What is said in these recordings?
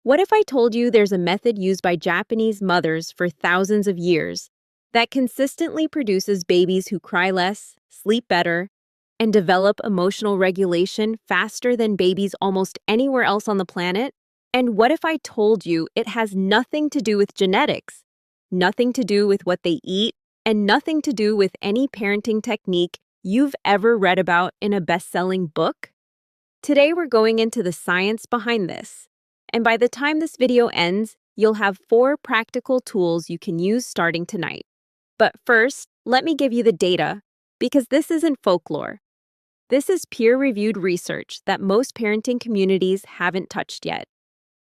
What if I told you there's a method used by Japanese mothers for thousands of years that consistently produces babies who cry less, sleep better, and develop emotional regulation faster than babies almost anywhere else on the planet? And what if I told you it has nothing to do with genetics, nothing to do with what they eat, and nothing to do with any parenting technique you've ever read about in a best-selling book? Today we're going into the science behind this. And by the time this video ends, you'll have 4 practical tools you can use starting tonight. But first, let me give you the data, because this isn't folklore. This is peer-reviewed research that most parenting communities haven't touched yet.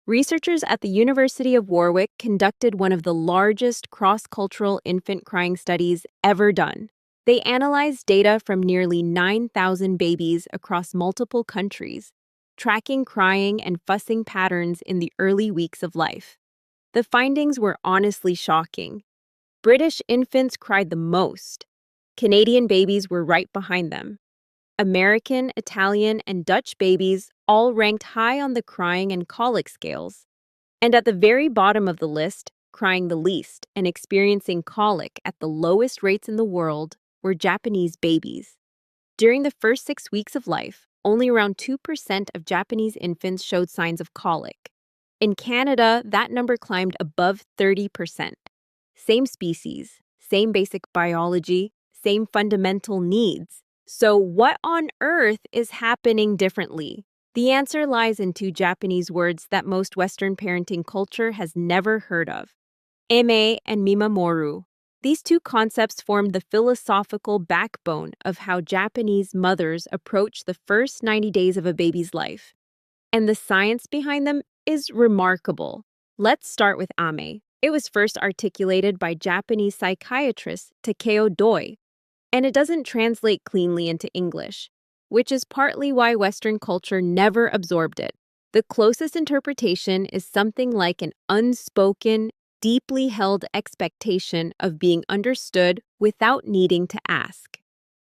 Researchers at the University of Warwick conducted one of the largest cross-cultural infant crying studies ever done. They analyzed data from nearly 9,000 babies across multiple countries, tracking crying and fussing patterns in the early weeks of life. The findings were honestly shocking. British infants cried the most. Canadian babies were right behind them. American, Italian, and Dutch babies all ranked high on the crying and colic scales. And at the very bottom of the list, crying the least and experiencing colic at the lowest rates in the world, were Japanese babies. During the first 6 weeks of life, only around 2% of Japanese infants showed signs of colic. In Canada, that number climbed above 30%. Same species, same basic biology, same fundamental needs. So what on earth is happening differently? The answer lies in 2 Japanese words that most Western parenting culture has never heard of: eme and mimamoru. These 2 concepts form the philosophical backbone of how Japanese mothers approach the first 90 days of a baby's life. And the science behind them is remarkable. Let's start with ame. It was first articulated by Japanese psychiatrist Takeo Doi, and it doesn't translate cleanly into English, which is partly why Western culture never absorbed it. The closest interpretation is something like an unspoken, deeply held expectation of being understood without needing to ask.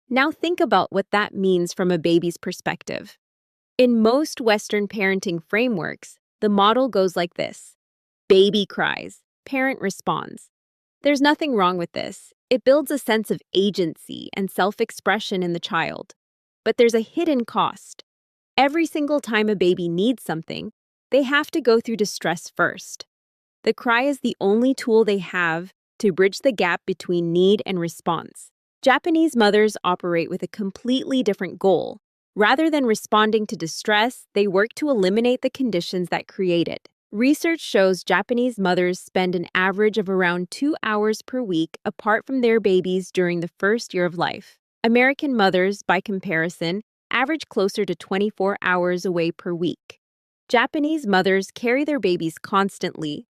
Now think about what that means from a baby's perspective. In most Western parenting frameworks, the model goes like this: baby cries, parent responds. There's nothing wrong with this. It builds a sense of agency and self-expression in the child. But there's a hidden cost. Every single time a baby needs something, they have to go through distress first. The cry is the only tool they have to bridge the gap between need and response. Japanese mothers operate with a completely different goal. Rather than responding to distress, they work to eliminate the conditions that create it. Research shows Japanese mothers spend an average of around 2 hours per week apart from their babies during the first year of life. American mothers, by comparison, average closer to 24 hours away per week. Japanese mothers carry their babies constantly,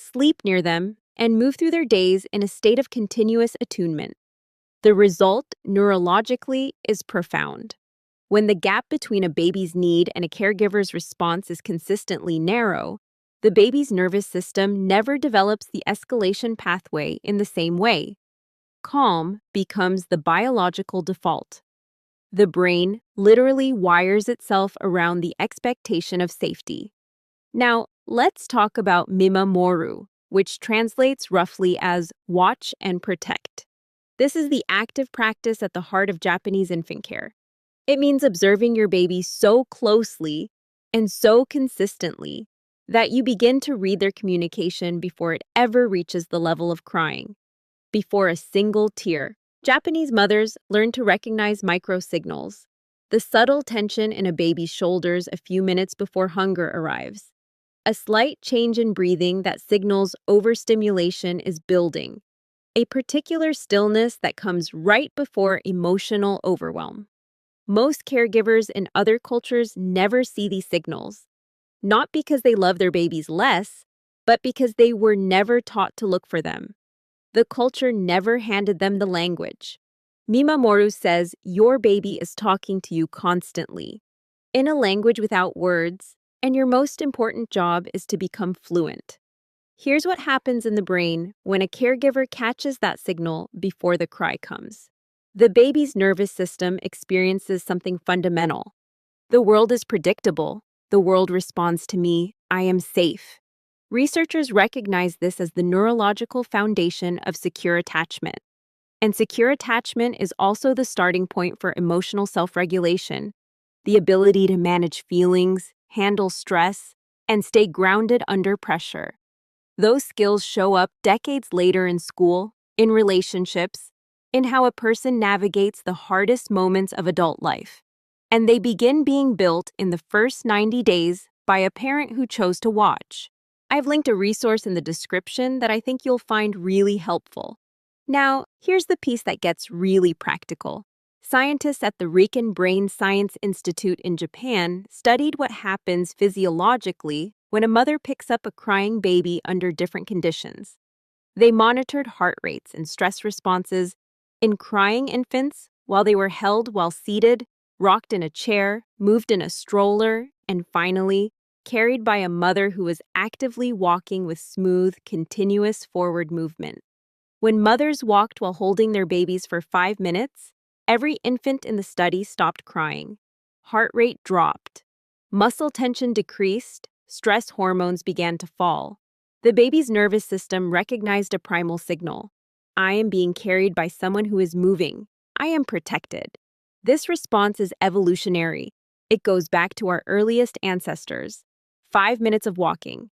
sleep near them, and move through their days in a state of continuous attunement. The result, neurologically, is profound. When the gap between a baby's need and a caregiver's response is consistently narrow, the baby's nervous system never develops the escalation pathway in the same way. Calm becomes the biological default. The brain literally wires itself around the expectation of safety. Now, let's talk about mimamoru, which translates roughly as watch and protect. This is the active practice at the heart of Japanese infant care. It means observing your baby so closely and so consistently that you begin to read their communication before it ever reaches the level of crying, before a single tear. Japanese mothers learn to recognize microsignals, the subtle tension in a baby's shoulders a few minutes before hunger arrives, a slight change in breathing that signals overstimulation is building, a particular stillness that comes right before emotional overwhelm. Most caregivers in other cultures never see these signals, not because they love their babies less, but because they were never taught to look for them. The culture never handed them the language. Mimamoru says your baby is talking to you constantly, in a language without words, and your most important job is to become fluent. Here's what happens in the brain when a caregiver catches that signal before the cry comes. The baby's nervous system experiences something fundamental. The world is predictable. The world responds to me, I am safe. Researchers recognize this as the neurological foundation of secure attachment. And secure attachment is also the starting point for emotional self-regulation, the ability to manage feelings, handle stress, and stay grounded under pressure. Those skills show up decades later in school, in relationships, in how a person navigates the hardest moments of adult life. And they begin being built in the first 90 days by a parent who chose to watch. I've linked a resource in the description that I think you'll find really helpful. Now, here's the piece that gets really practical. Scientists at the Riken Brain Science Institute in Japan studied what happens physiologically when a mother picks up a crying baby under different conditions. They monitored heart rates and stress responses in crying infants while they were held while seated, rocked in a chair, moved in a stroller, and finally, carried by a mother who was actively walking with smooth, continuous forward movement. When mothers walked while holding their babies for 5 minutes, every infant in the study stopped crying. Heart rate dropped. Muscle tension decreased. Stress hormones began to fall. The baby's nervous system recognized a primal signal. I am being carried by someone who is moving. I am protected. This response is evolutionary. It goes back to our earliest ancestors. 5 minutes of walking.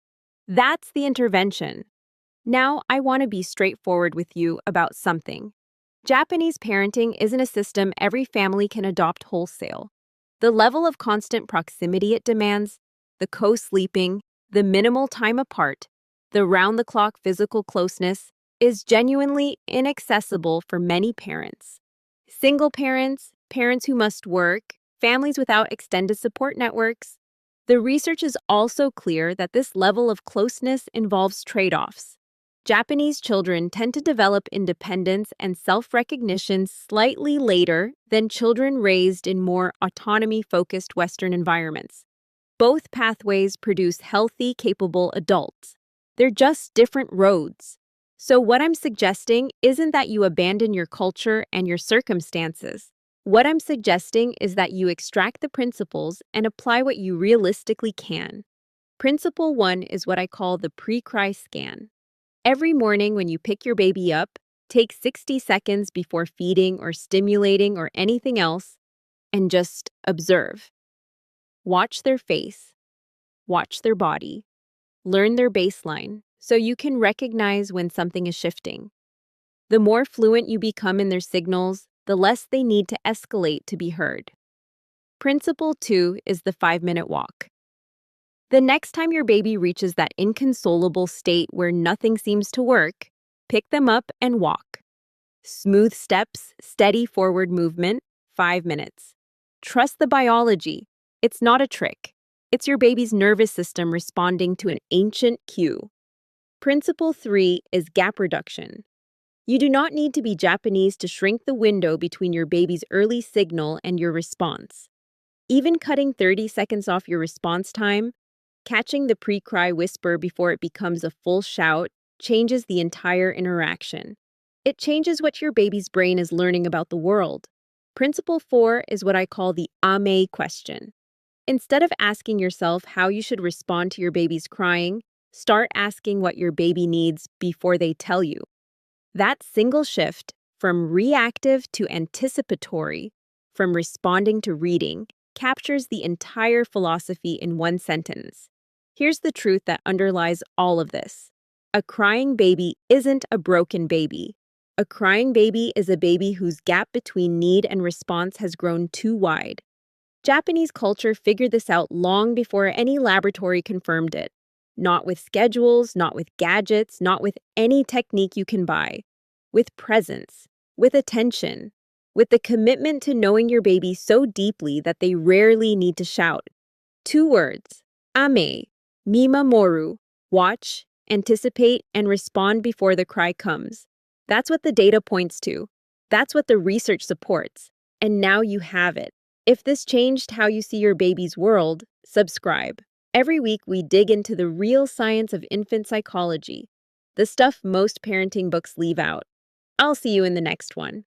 That's the intervention. Now, I want to be straightforward with you about something. Japanese parenting isn't a system every family can adopt wholesale. The level of constant proximity it demands, the co-sleeping, the minimal time apart, the round-the-clock physical closeness is genuinely inaccessible for many parents. Single parents, parents who must work, families without extended support networks. The research is also clear that this level of closeness involves trade-offs. Japanese children tend to develop independence and self-recognition slightly later than children raised in more autonomy-focused Western environments. Both pathways produce healthy, capable adults. They're just different roads. So what I'm suggesting isn't that you abandon your culture and your circumstances. What I'm suggesting is that you extract the principles and apply what you realistically can. Principle 1 is what I call the pre-cry scan. Every morning when you pick your baby up, take 60 seconds before feeding or stimulating or anything else and just observe. Watch their face. Watch their body. Learn their baseline so you can recognize when something is shifting. The more fluent you become in their signals, the less they need to escalate to be heard. Principle 2 is the 5-minute walk. The next time your baby reaches that inconsolable state where nothing seems to work, pick them up and walk. Smooth steps, steady forward movement, 5 minutes. Trust the biology. It's not a trick. It's your baby's nervous system responding to an ancient cue. Principle 3 is gap reduction. You do not need to be Japanese to shrink the window between your baby's early signal and your response. Even cutting 30 seconds off your response time, catching the pre-cry whisper before it becomes a full shout, changes the entire interaction. It changes what your baby's brain is learning about the world. Principle 4 is what I call the ame question. Instead of asking yourself how you should respond to your baby's crying, start asking what your baby needs before they tell you. That single shift from reactive to anticipatory, from responding to reading, captures the entire philosophy in one sentence. Here's the truth that underlies all of this. A crying baby isn't a broken baby. A crying baby is a baby whose gap between need and response has grown too wide. Japanese culture figured this out long before any laboratory confirmed it. Not with schedules, not with gadgets, not with any technique you can buy. With presence, with attention, with the commitment to knowing your baby so deeply that they rarely need to shout. 2 words, ame, mimamoru, watch, anticipate, and respond before the cry comes. That's what the data points to. That's what the research supports. And now you have it. If this changed how you see your baby's world, subscribe. Every week we dig into the real science of infant psychology, the stuff most parenting books leave out. I'll see you in the next one.